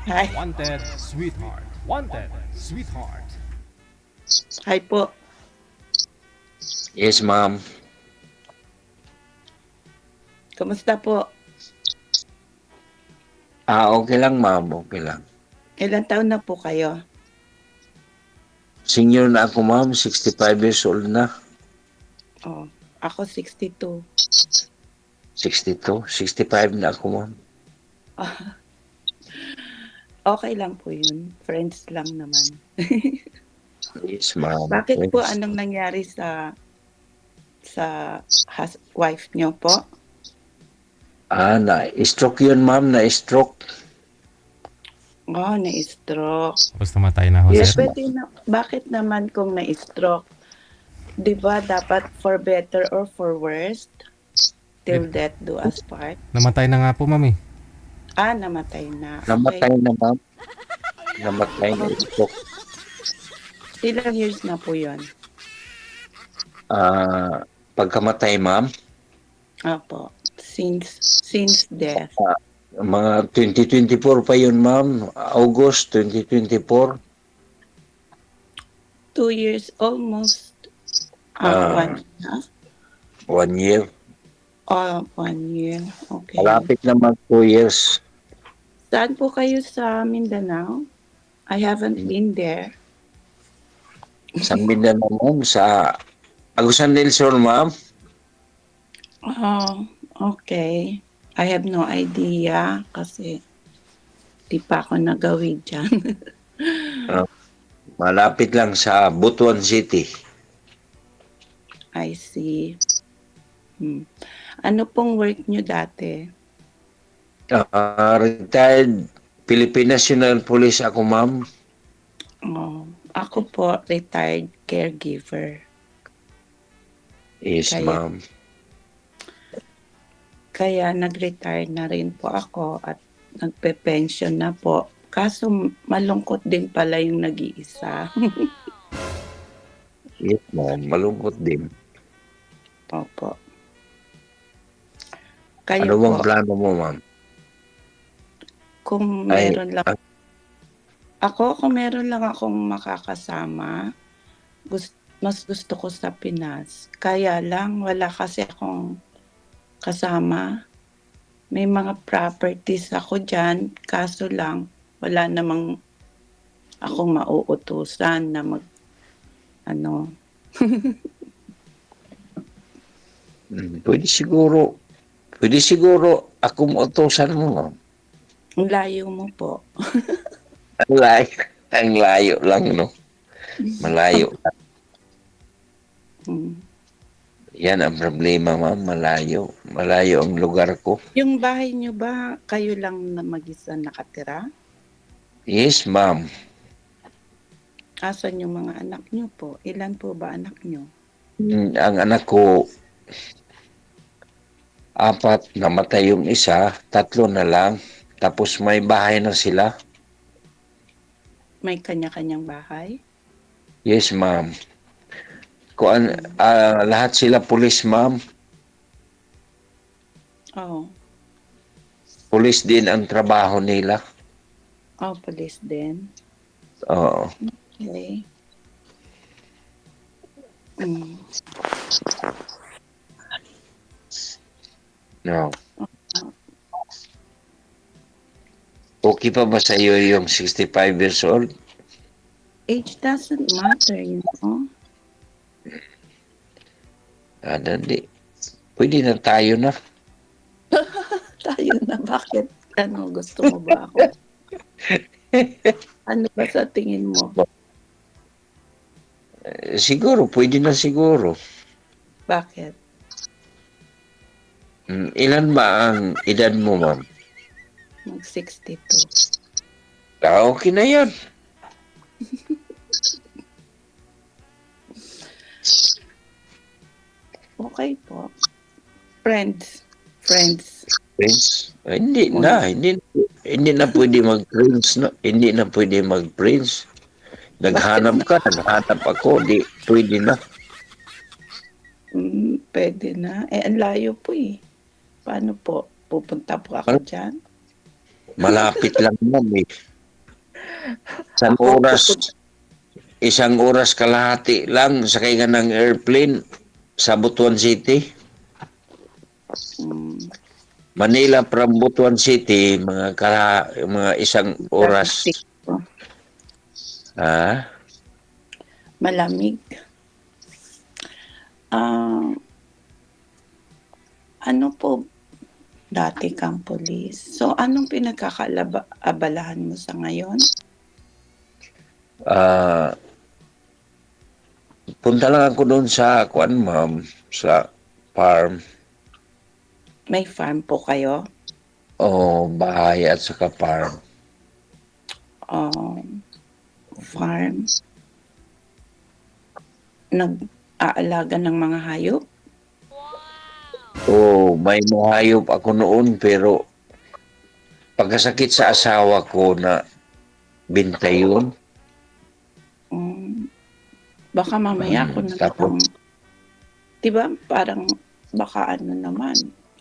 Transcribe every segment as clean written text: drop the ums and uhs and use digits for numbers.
Hi. Wanted, sweetheart. Wanted, sweetheart. Hi po. Yes, ma'am. Kumusta po? Okay lang, ma'am. Okay lang. Ilang taon na po kayo? Senior na ako, ma'am. 65 years old na. Oh, ako 62. 62. 65 na ako, ma'am. Okay lang po yun. Friends lang naman. Yes, ma'am. Bakit po? Yes. Anong nangyari sa wife nyo po? Na-stroke yun, ma'am. Na-stroke. Oh, na-stroke. Tapos namatay na ho, Yes, sir. pwede na. Bakit naman kung na-stroke? Di ba dapat for better or for worse? Till death do us part. Namatay na nga po, ma'am eh. Namatay na. Namatay Okay. na, ma'am. Namatay na stroke. Ilang years na po yun? Pagkamatay, ma'am, Apo. Since death. mga 2024 pa yun, ma'am. August 2024. 2 years, almost Ah, 1 year. 1 year. 1 year. Okay. Malapit naman 2 years. Saan po kayo sa Mindanao? I haven't been there. Sa Mindanao, ma'am. Sa Agusan del Sur, ma'am. Oh, okay. I have no idea kasi di pa ako nagawid dyan. Ah, Malapit lang sa Butuan City. I see. Ano pong work nyo dati? Retired Philippine National Police ako, ma'am. Oh, ako po retired caregiver. Yes, Kaya ma'am. Kaya nag-retire na rin po ako at nagpe-pension na po. Kaso malungkot din pala yung nag-iisa. Yes, ma'am. Malungkot din. Opo. Ano Kayo bang po, plano mo, ma'am? kung Ay, meron lang kung meron lang akong makakasama, mas gusto ko sa Pinas. Kaya lang wala kasi akong kasama. May mga properties ako diyan, kaso lang wala namang akong mauutusan na ano. pwede siguro ako utusan mo, ma'am. Ang layo mo po. Ang layo. Ang layo lang, no? Malayo. Hmm. Yan ang problema, ma'am. Malayo. Malayo ang lugar ko. Yung bahay niyo ba, kayo lang na mag-isa nakatira? Yes, ma'am. Asan yung mga anak niyo po? Ilan po ba anak niyo? Ang anak ko, 4, namatay yung isa, 3 na lang. Tapos may bahay na sila. May kanya-kanyang bahay? Yes, ma'am. Hmm. Lahat sila pulis, ma'am. Oh, Pulis din ang trabaho nila. police din. Oo. Okay. Hmm. No. Okay pa ba sa iyo yung 65 years old? Age doesn't matter, you know? Hindi. Pwede na tayo na. Tayo na, bakit? Ano, gusto mo ba ako? Ano ba sa tingin mo? Siguro, pwede na siguro. Bakit? Ilan ba ang edad mo, ma'am? Mag-62. Okay na yan. Okay po. Friends. Friends. Prince? Hindi Muna. na. Hindi na pwede mag-prince. No? Hindi na pwede mag-prince. Bakit Naghanap na? ka, naghanap ako. Di, pwede na. Pwede na. Ang layo po eh. Paano po? Pupunta po ako Mal- dyan? Malapit lang, ma'am. Eh. Isang Ako oras, bukod isang oras kalahati lang sakay ka ng airplane sa Butuan City. hmm, Manila from Butuan City, mga isang oras. traffic po, Ah, malamig. Ah, ano po, dati kang pulis. So, anong abalahan mo sa ngayon? ah, punta lang ako doon sa kuan ma'am, sa farm May farm po kayo? o bahay at saka farm. Farm? Nag-aalaga ng mga hayop? O may mahayop ako noon pero pagkasakit sa asawa ko na binta yun. Hmm, baka mamaya ako na Tapos lang, 'di ba parang baka ano naman,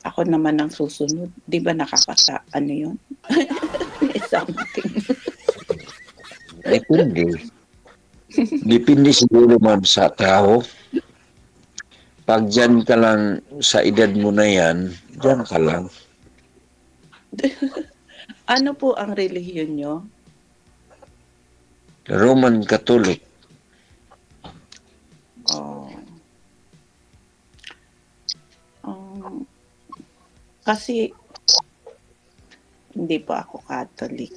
ako naman ang susunod. 'Di ba ano 'yun? May something. depende. Depende siguro ma'am sa tao. Pag dyan ka lang sa edad mo na yan, dyan ka lang. Ano po ang relihiyon niyo? Roman Catholic. Oh. Kasi hindi pa ako Catholic.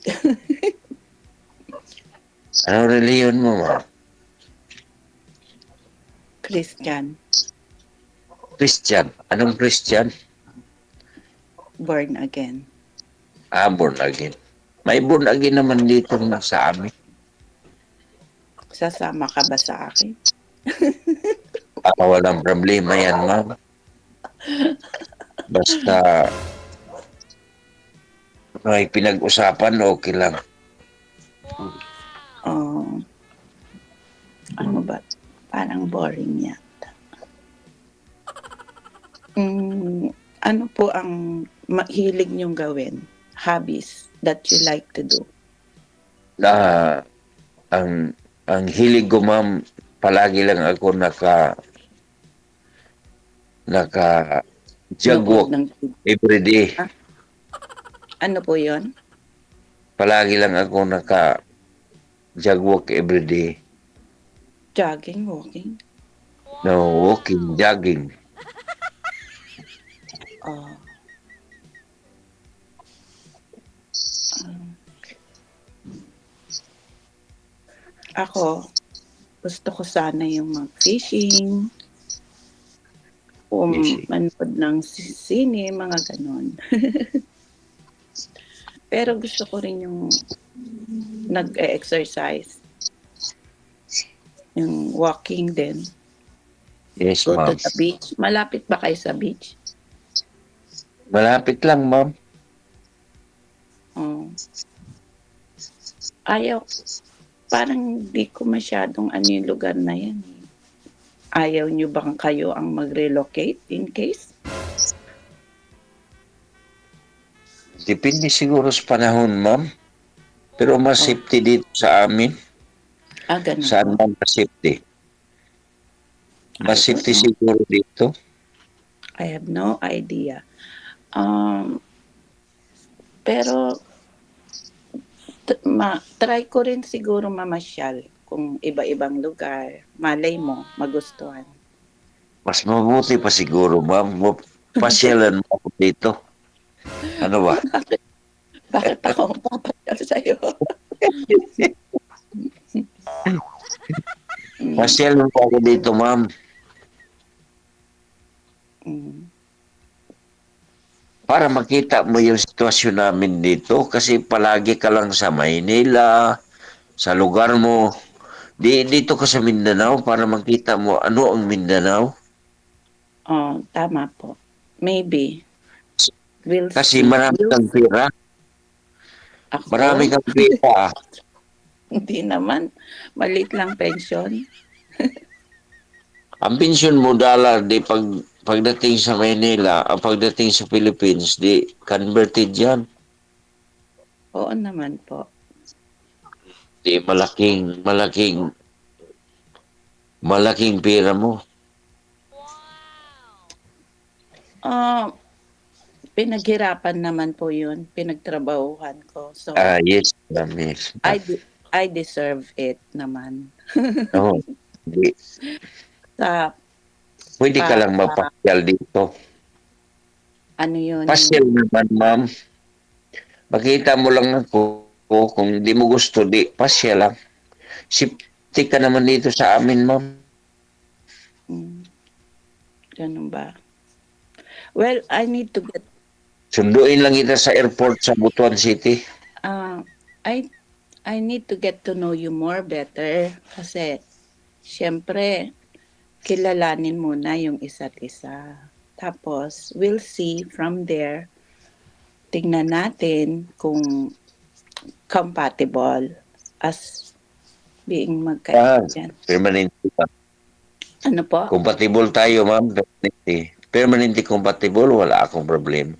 Ano reliyon mo ma'am? Christian, Christian. Anong Christian? born again. Born again. May born again naman dito na sa amin. Sasama ka ba sa akin? Walang problema yan ma'am. Basta may pinag-usapan, okay lang. Oh, ano ba? Parang boring yata. Ano po ang mahilig niyong gawin? Hobbies that you like to do? Na ang hilig ko ma'am, palagi lang ako naka jog Nood walk ng every day. ah, ano po 'yon? Palagi lang ako naka jog walk every day. Jogging, walking? No, walking, jogging. Oh, ako, gusto ko sana yung mag-fishing, Fishing. manood ng sine, mga gano'n. Pero gusto ko rin yung nag-e-exercise, yung walking din, Yes, go to ma'am. the beach. Malapit ba kayo sa beach? Malapit lang, ma'am. Oh. Ayaw, parang di ko masyadong ano yung lugar na yan. Ayaw nyo bang kayo ang mag-relocate in case? Depende siguro sa panahon, ma'am. Pero mas safety dito sa amin. Ganun Saan po. man mas safety? Mas I don't safety know. siguro dito. I have no idea. Pero try ko rin siguro mamasyal kung iba-ibang lugar. Malay mo, magustuhan. Mas mabuti pa siguro, ma'am. Pasyalan mo ako dito. Ano ba? Bakit ako papasyal sa'yo? Pasyalan mo ako dito, ma'am. Mm. Para makita mo yung sitwasyon namin dito. Kasi palagi ka lang sa Maynila, sa lugar mo. Dito ka sa Mindanao para makita mo ano ang Mindanao. Oh, tama po. Maybe. We'll Kasi see. marami kang pera. Marami Ako? kang pera. Hindi naman. Maliit lang pension. Ang pensyon mo dollar, di pagdating sa Manila, ang pagdating sa Philippines, di converted yan. Oo naman po. di malaking pera mo. Ah, pinaghirapan naman po 'yun, pinagtrabahuhan ko. So, Yes, ma'am, yes, ma'am. I deserve it naman. Oo, di Sa puwede ka lang para mapasyal dito. ano 'yun, Pasyal naman, ma'am. Makita mo lang ako, kung di mo gusto, di pasyal lang. Sipti ka naman dito sa amin, ma'am. hmm, gano'n ba? Well, Sunduin lang kita sa airport sa Butuan City. ah, I I need to get to know you more better kasi siyempre kilalanin muna yung isa't isa. Tapos we'll see from there, tingnan natin kung compatible as being Ah, magkaibigan. permanente pa. Ano po? Compatible tayo, ma'am. Permanente. Permanente compatible, wala akong problema.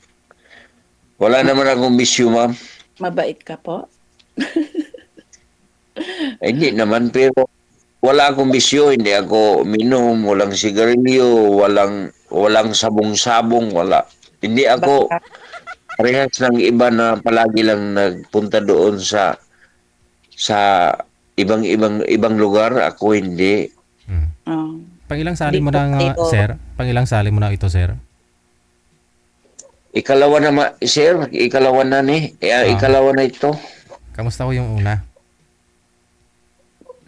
Wala naman akong bisyo, ma'am. Mabait ka po? Hindi naman, pero wala akong bisyo. Hindi ako minom, walang sigarilyo, walang sabong-sabong, wala. Hindi ako Baka, parehas ng iba na palagi lang nagpunta doon sa ibang lugar. Ako hindi. Mm. oh, Pangilang sali di mo po na, kayo, sir? Pangilang sali mo na ito, sir? Ikalawa na, sir. Ikalawa na ni. Ikalawa na ito. Kamusta ko yung una?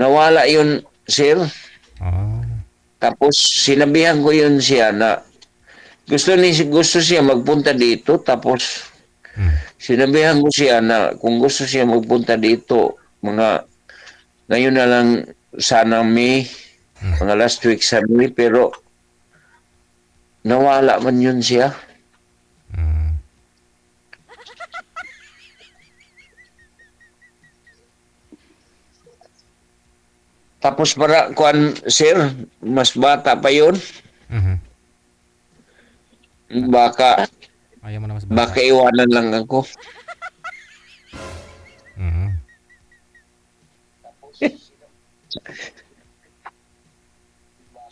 Nawala yun, sir. Oh. Tapos sinabihan ko yun siya na gusto siya magpunta dito. Tapos Mm. sinabihan ko siya na kung gusto siya magpunta dito, ngayon na lang sana mga last week sa May, pero nawala man yun siya. Mm. Tapos para kuan sir, mas bata pa yun. Mhm. Baka Ayaw mo na mas bata. baka iwanan lang ako. Mhm.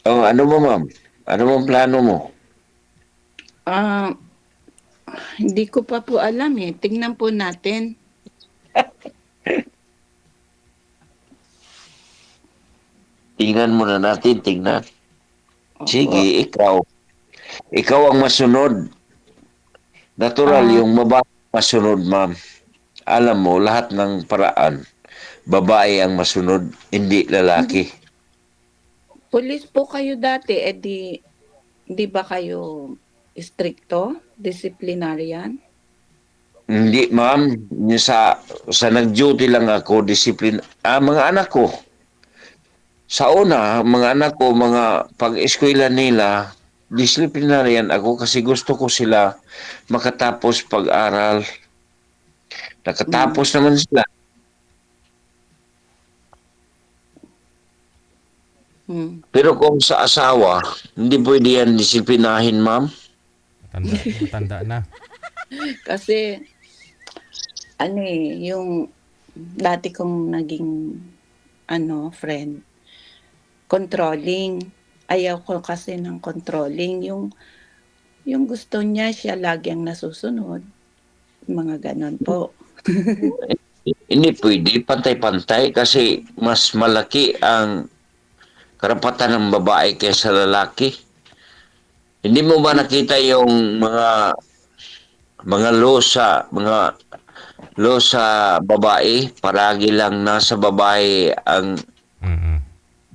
Oh, ano mo, ma'am? Ano mo plano mo? ah, hindi ko pa po alam eh. Tingnan po natin. Tingnan muna natin, tingnan. Opo. Sige, ikaw. Ikaw ang masunod. Natural Ah, yung babae masunod, ma'am. Alam mo, lahat ng paraan, babae ang masunod, hindi lalaki. Pulis po kayo dati, di ba kayo stricto? Disciplinarian? Hindi, ma'am. Sa nag-duty lang ako, disiplin. Mga anak ko. Sa una, mga anak ko, mga pag-eskwela nila, disciplinarian ako kasi gusto ko sila makatapos pag-aral. Mm. Nakatapos naman sila. Mm. Pero kung sa asawa, hindi pwede yan disiplinahin, ma'am. Matanda na. Kasi ano eh, yung dati kong naging friend, controlling. Ayaw ko kasi ng controlling. Yung gusto niya, siya lagi ang nasusunod. Mga ganon po. Hindi pwede, pantay-pantay kasi mas malaki ang karapatan ng babae kaysa lalaki. Hindi mo ba nakita yung mga law sa babae? Palagi lang nasa babae ang Mhm.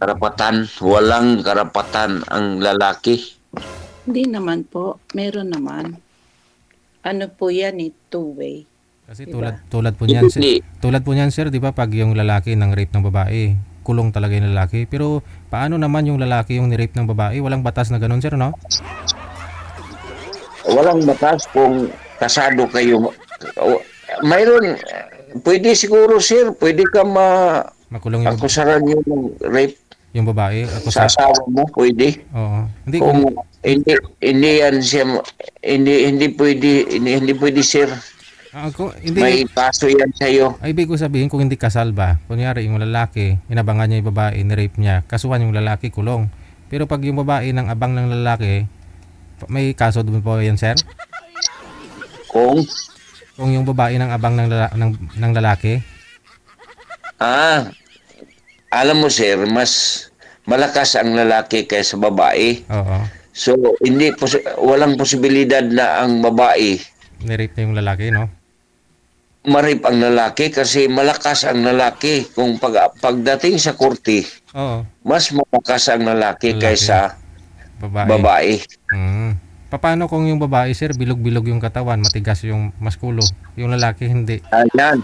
karapatan, walang karapatan ang lalaki. Hindi naman po. Meron naman. Ano po yan eh, two-way. Kasi Diba? tulad po niyan, Hindi. tulad po niyan, sir, 'di ba, pag yung lalaki ng rape ng babae, kulong talaga yung lalaki. Pero paano naman yung lalaki yung ni-rape ng babae? Walang batas na ganun, sir, no? Walang batas kung kasado kayo. Mayroon, pwede siguro sir, pwede ka Makulong yung akusaran yung rape yung babae ako sa sa asawa mo, pwede. Oo. Hindi Kung kung hindi yan siya, hindi pwede sir. Hindi, May kaso yan sa'yo. ay ibig ko sabihin kung hindi kasal ba, kunyari yung lalaki, inabangan niya yung babae, ni-rape niya, kasuhan yung lalaki, kulong. Pero pag yung babae ng abang ng lalaki, may kaso doon po yan, sir? Kung, Kung yung babae ng abang ng lalaki? ah, alam mo sir, mas malakas ang lalaki kaysa babae. Oo. So, walang posibilidad na ang babae Ni-rape na yung lalaki, no? marip ang lalaki kasi malakas ang lalaki. Kung pagdating sa korte, Oo. mas malakas ang lalaki Lalaki. kaysa Babae. babae. Paano kung yung babae, sir, bilog-bilog yung katawan, matigas yung maskulo, yung lalaki hindi? Yan.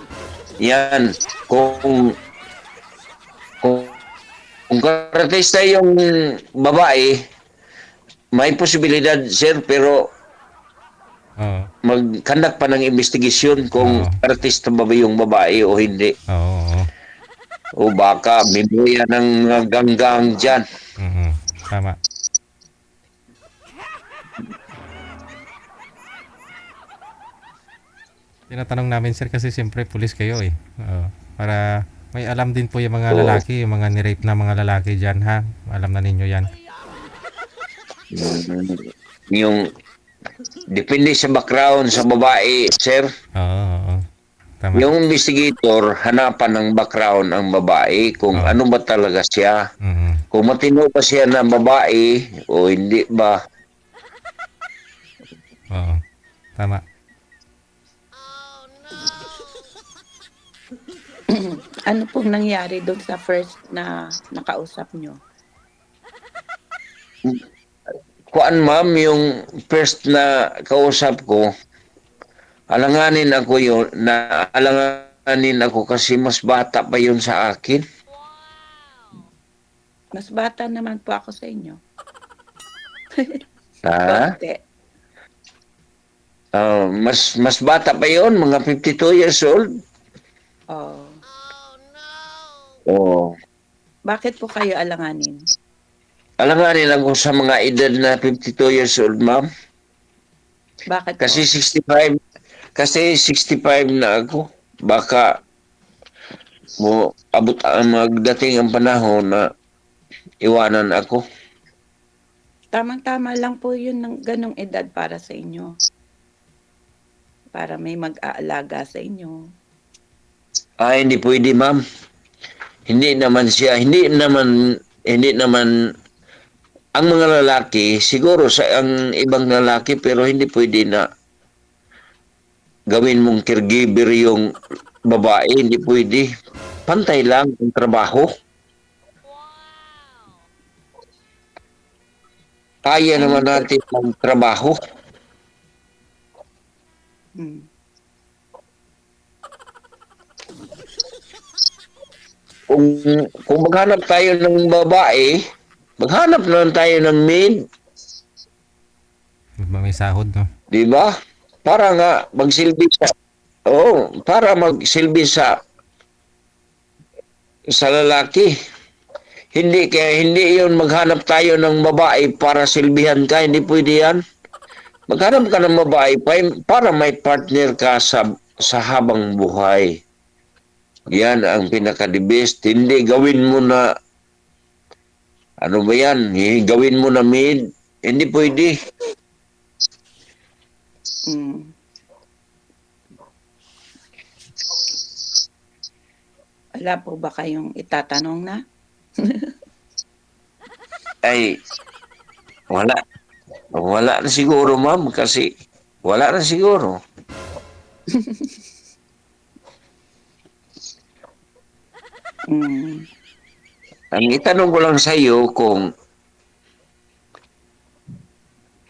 Yan. Kung, kung, kung karatista yung babae, may posibilidad, sir, pero Oo. mag-conduct pa ng investigasyon kung Oo. artista ba yung babae o hindi. Oo. O baka binuya ng ganggang dyan. Tama. Tinatanong namin, sir, kasi siyempre pulis kayo eh. Oo. Para may alam din po yung mga Oo. lalaki, yung mga ni-rape na mga lalaki dyan, ha? Alam na ninyo yan. Yung depende sa background sa babae, sir. Oo. Tama. Yung investigator, hanapan ng background ang babae kung Oo. ano ba talaga siya. Mm. Kung matino ba siya na babae o hindi ba. Oo. Tama. Ano pong nangyari doon sa first na nakausap nyo? Kuan ma'am, yung first na kausap ko, alanganin ako kasi mas bata pa yun sa akin. Mas bata naman po ako sa inyo. Ha? Konti. Mas bata pa yun, mga 52 years old. Oh. Oh. Bakit po kayo alanganin? Alanganin ako sa mga edad na 52 years old, ma'am. Bakit Kasi po? 65 na ako. Baka magdating ang panahon na iwanan ako. Tamang-tama lang po yun ng ganong edad para sa inyo. Para may mag-aalaga sa inyo. Hindi pwede, ma'am. Hindi naman ang mga lalaki, siguro sa ang ibang lalaki, pero hindi pwede na gawin mong caregiver yung babae, hindi pwede. Pantay lang ang trabaho. Kaya naman natin ang trabaho. Hmm. Kung maghanap tayo ng babae, maghanap naman tayo ng maid, May sahod, no? di ba? Para nga magsilbi sa lalaki. Hindi 'yon maghanap tayo ng babae para silbihan ka, hindi pwede 'yan. Maghanap ka ng babae para may partner ka sa habang buhay. Yan ang pinaka-the best. Hindi gawin mo na ano ba yan? Gawin mo na maid. Hindi pwede. Hmm. Wala po ba kayong itatanong na? Ay, wala. Wala na siguro, ma'am, kasi wala na siguro. Hmm. Ang itanong ko lang sa iyo kung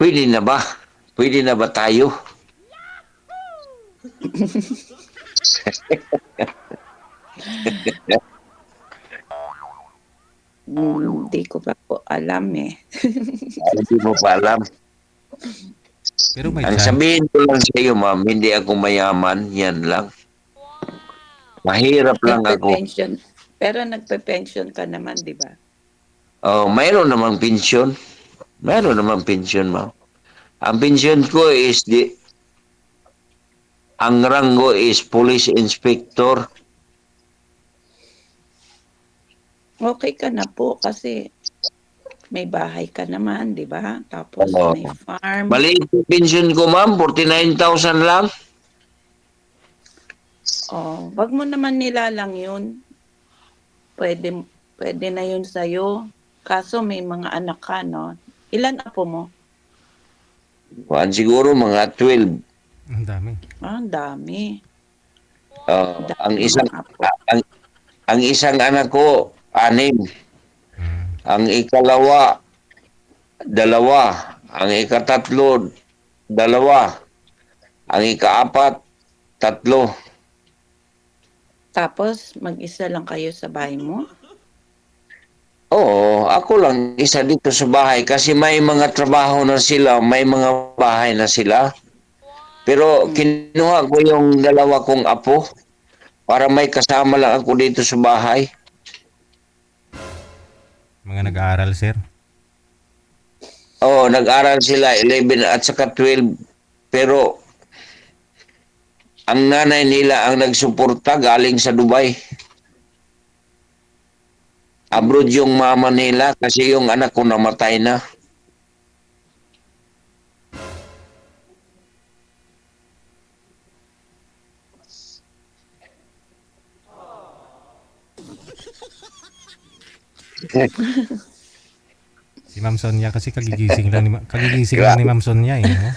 pwede na ba? Pwede na ba tayo? Hindi ko pa po alam eh. Hindi mo pa alam. Pero may Ang chance. sabihin ko lang sa iyo, ma'am, hindi ako mayaman. Yan lang. Mahirap lang ako. Nagpe-pension. Pero nagpe-pension ka naman, di ba? Oh, mayroon namang pensyon. Mayroon namang pensyon, ma'am. Ang pensyon ko is Ang rango is police inspector. Okay ka na po kasi may bahay ka naman, 'di ba? Tapos Oo. may farm. Maliit yung pension ko, ma'am. 49,000 lang. Oh, 'wag mo naman nilalang 'yun. Pwede pwede na 'yun sa'yo. Kaso may mga anak ka 'no? Ilan apo mo? Siguro mga 12. Ang dami. Ang dami. Ang Dami isang mong apo. ang, ang isang anak ko, 6. Mm. Ang ikalawa, 2. Ang ikatatlo, 2. Ang ikaapat, 3. Tapos mag-isa lang kayo sa bahay mo? Oo, ako lang isa dito sa bahay kasi may mga trabaho na sila, may mga bahay na sila. Pero kinuha ko yung 2 kong apo para may kasama lang ako dito sa bahay. Mga nag-aaral, sir. Oo, nag-aral sila 11 at saka 12. Pero ang nanay nila ang nagsuporta galing sa Dubai. Abroad yung mama nila kasi yung anak ko namatay na. Si Ma'am Sonia kasi kagigising lang ni Ma'am Sonia, eh, no?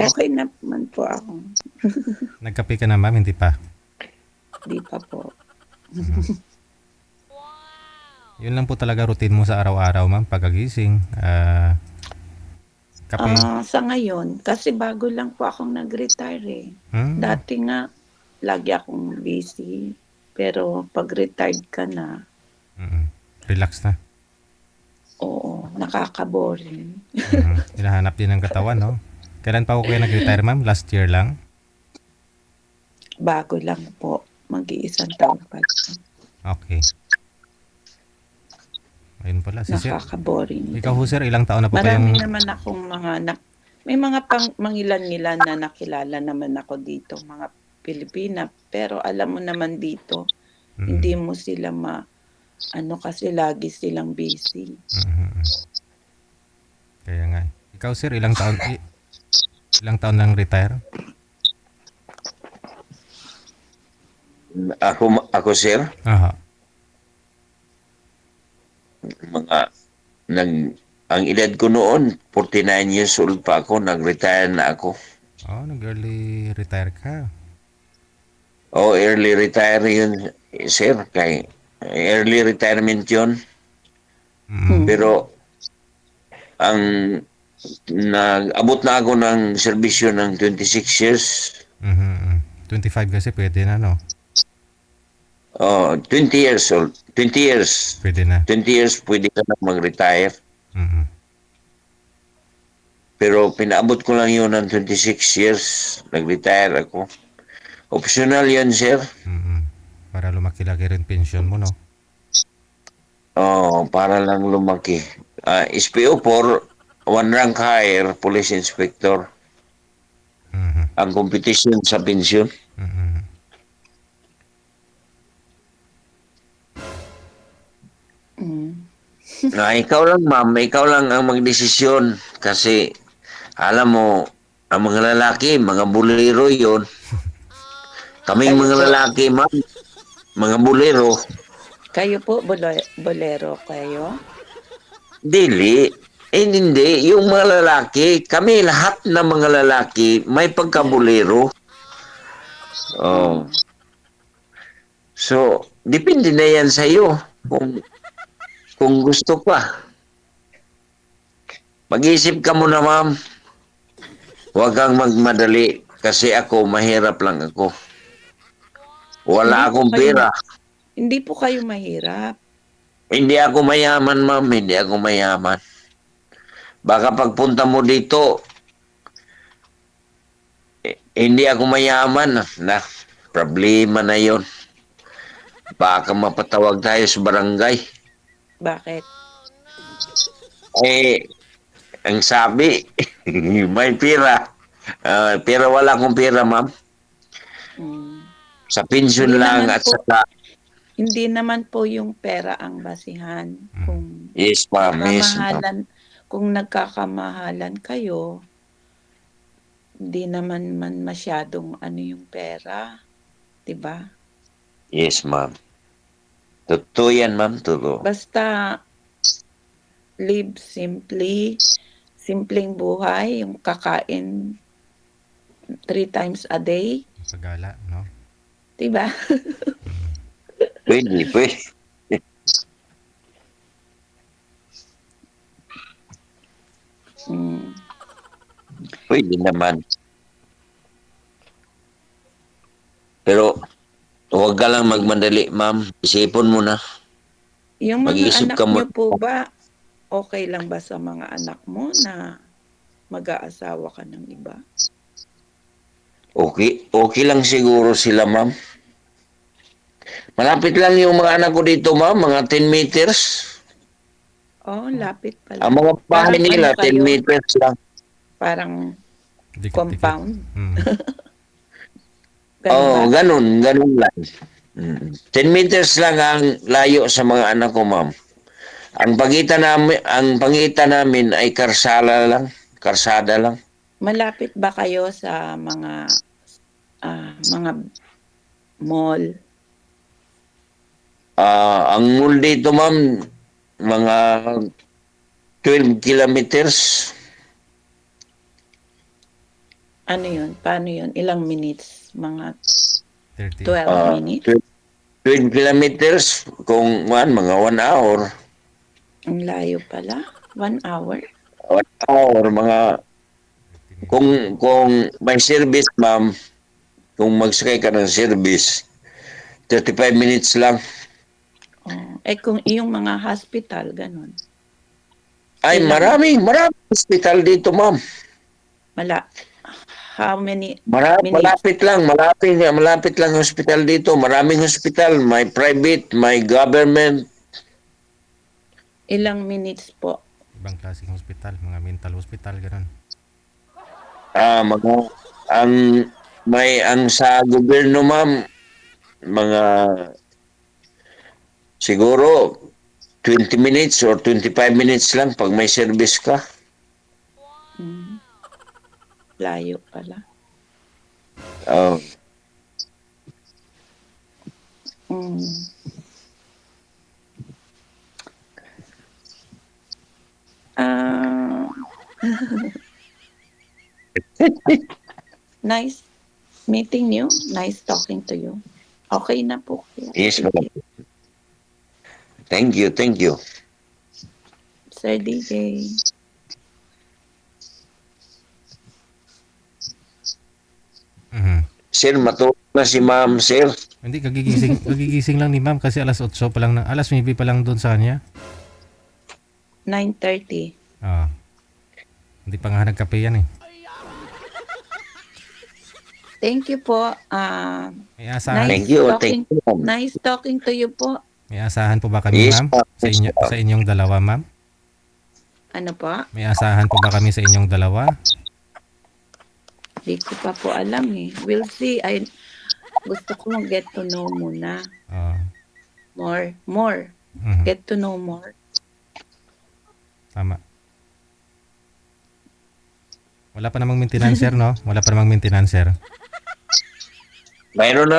Okay naman po ako. Nagkape ka na, ma'am, hindi pa. Di pa po. Yun lang po talaga routine mo sa araw-araw, ma'am, pagkagising. Kape. Sa ngayon, kasi bago lang po akong nag-retire eh. Dati nga, lagi akong busy. Pero pag retired ka na, Relax na. oo, nakaka-boring. Hinahanap din ng katawan, no? Kailan pa ako kayo nag-retire, ma'am? Last year lang? Bago lang po. Mag-iisang taon pa lang. Okay. Ayun pala, si sir. Nakaka-boring. Ikaw ho, sir, ilang taon na po Marami kayong... naman akong may mga mangilan-ngilan na nakilala naman ako dito, mga Pilipina. Pero alam mo naman dito, hindi mo sila kasi lagi silang busy. Kaya nga. Ikaw, sir, ilang taon nang retire? Ako sir, Aha. ang edad ko noon, 49 years old pa ako, nag-retire na ako. Oh, nag-early retire ka. Early retire yun, sir, kay early retirement yun. Pero ang nag-abot na ako ng serbisyo ng 26 years. 25 kasi pwede na, no? 20 years old. 20 years. Pwede na. 20 years pwede ka na mag-retire. Pero pinaabot ko lang yun ng 26 years. Nag-retire ako. Optional yan, sir. Para lumaki-laki rin pension mo, no? Para lang lumaki. SPO for 1 rank higher, police inspector. Ang competition sa pension. Ikaw lang, ma'am. Ikaw lang ang magdesisyon. Kasi, alam mo, ang mga lalaki, mga bulero yon. Kaming mga lalaki, ma'am, mga bulero. Kayo po, bolero kayo? Dili. Hindi. Yung mga lalaki, kami lahat ng mga lalaki, may pagkabulero. So, depende na yan sa'yo. Kung gusto pa. Mag-isip ka muna, ma'am. Huwag kang magmadali kasi ako, mahirap lang ako. Wala akong pera. Hindi po kayo mahirap. Hindi ako mayaman, ma'am. Hindi ako mayaman. Baka pagpunta mo dito, hindi ako mayaman. Problema na yon. Baka mapatawag tayo sa barangay. Bakit? Ang sabi, may pira. Pero wala akong pera, ma'am. Hmm. Sa pension Hindi lang naman at po saka, hindi naman po yung pera ang basihan Mm. yes, ma'am, yes, ma'am. kung nagkakamahalan kayo, hindi naman masyadong ano yung pera, 'di ba? Yes, ma'am. Totoo yan, ma'am. Totoo. Basta live simply, simpleng buhay, yung kakain 3 times a day, Pagala, no? 'di ba? Pwede, pwede. Hmm. Pwede naman. Pero huwag ka lang magmadali, ma'am. Isipon mo na. Yung mga Mag-iisip anak ka mo. niyo po ba, okey lang ba sa mga anak mo na mag-aasawa ka ng iba? Okay, okay lang siguro sila, ma'am. Malapit lang yung mga anak ko dito, ma'am. Mga 10 meters. Oh, lapit Ang pala. mga bahay Parang ano nila, 10 kayo, meters lang. parang Dikit-dikit. compound, Mm. gano'n Oo, ba? ganun lang. 10 meters lang ang layo sa mga anak ko, ma'am. Ang pagitan namin ay karsada lang. Malapit ba kayo sa mga mall? Ang mall dito, ma'am, mga 12 kilometers. Ano 'yun, paano 'yun, ilang minutes? Mga 30. 12 Ah, minutes? 12 kilometers kung mga 1 hour. Ang layo pala, 1 hour? 1 hour, mga 30 minutes. kung may service, ma'am, kung magsakay ka ng service, 35 minutes lang. Oh, eh, kung yung mga hospital gano'n, Ay, ilang maraming hospital dito, ma'am. mala how many minutes? Malapit lang hospital dito. Maraming hospital, may private, may government. Ilang minutes po? Ibang klaseng hospital, mga mental hospital, ganun. Mga ang ang sa gobyerno, ma'am, mga siguro 20 minutes or 25 minutes lang pag may service ka. Hmm, layo pala. Ah, Hmm. Ah, nice meeting you, nice talking to you. Okey na po kaya, yes, ma'am. sige. Thank you, thank you. Sir DJ. Mhm. Sir, matulog na si ma'am, sir. Hindi, kagigising lang ni ma'am kasi alas 9 pa lang doon sa kanya. 9:30. Oo. Hindi pa nga nagkape yan eh. Thank you po, May asahan, Thank you, thank you, ma'am. nice talking to you po. may asahan po ba kami Yes, ma'am? ma'am. Yes, ma'am. Sa inyong dalawa ma'am? Ano po? May asahan po ba kami sa inyong dalawa? Di ko pa po alam, eh. We'll see. Gusto ko mag-get to know muna. Oo. More. Mhm. Get to know more. Tama. Wala pa namang maintenancer, no? Wala pa namang maintenancer. Mayroon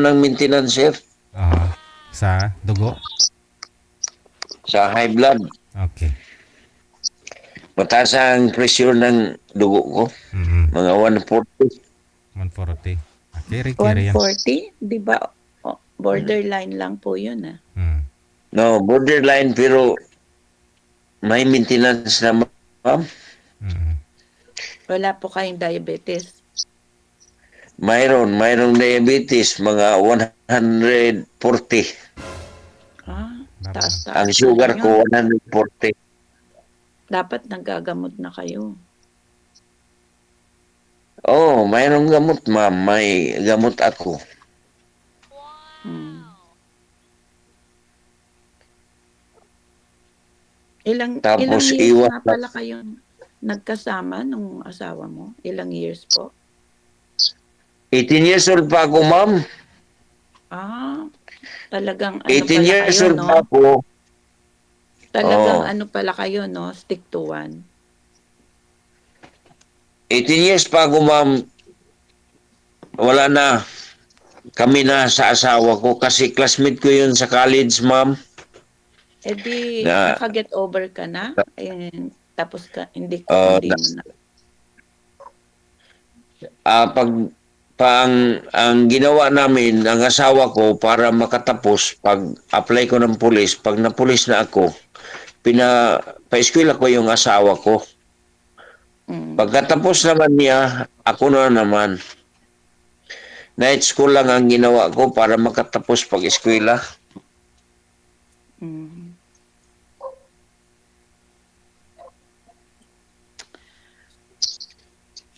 ng maintenance, sir, Oo. Sa dugo? sa high blood. Okay. Mataas ang pressure ng dugo ko. Mhm. Mga 140. 140. Carry yan. 140? Di ba, borderline lang po yun, ah. Mm. No, borderline, pero may maintenance na, ma'am. Mm. Wala po kayong diabetes. Mayroong diabetes, mga 140. Baba Taas-taas Ang na sugar rin yun. ko, 140. Dapat nagagamot na kayo. Oh, mayroong gamot, ma'am. May gamot ako. Hmm. Ilang Tapos years iwas na pala kayong nagkasama nung asawa mo? Ilang years po? 18 years old pa ako, ma'am. Ah, talagang ano 18 pala years kayo, old pa 'no? ako. Talagang Oo. ano pala kayo, 'no, stick to one. 18 years pa ako, ma'am. Wala na. Kami na sa asawa ko kasi classmate ko yun sa college, ma'am. Eh, di Na, naka-get over ka na? Tapos uh, hindi mo na pag ang ginawa namin, ang asawa ko para makatapos, pag apply ko ng pulis, pag napulis na ako, pa-eskwela ko yung asawa ko. hmm, Pagkatapos naman niya, ako na naman. Night school lang ang ginawa ko para makatapos pag-eskwela. hmm.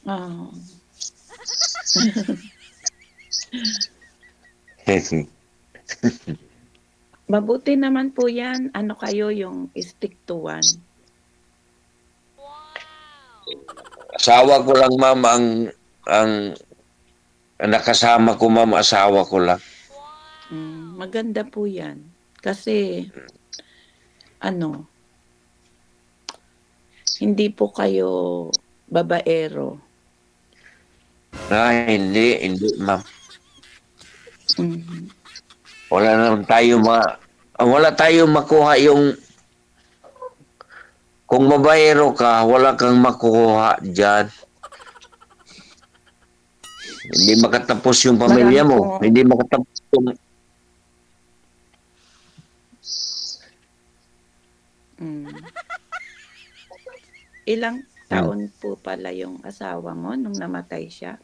Oo. Mabuti naman po 'yan, ano kayo, yung stick to one. Asawa ko lang, ma'am, ang nakasama ko, ma'am, asawa ko lang. Maganda po 'yan. Kasi ano, hindi po kayo babaero. Hindi, ma'am. Mhm. Wala tayo makuha yung, kung mabayero ka, wala kang makuha dyan. Hindi makatapos yung Marami pamilya mo. pong Hindi makatapos yung, hmm. Ilang taon po pala yung asawa mo nung namatay siya?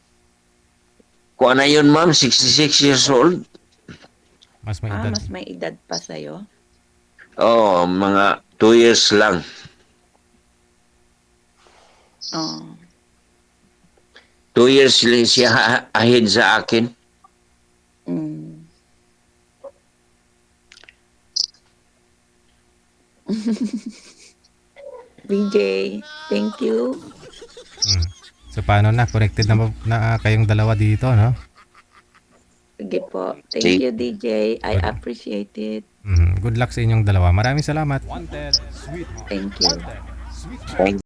kung ano yun, ma'am, 66 years old. Mas may edad. Mas may edad pa sa'yo? Oo, mga 2 years lang. Oo. 2 years lang siya ahead sa akin. Hmm. BJ, thank you. So paano na? Connected na kayong dalawa dito, no? Sige po. Thank you, DJ. I Good. appreciate it. Good luck sa inyong dalawa. Maraming salamat. Thank you. Thank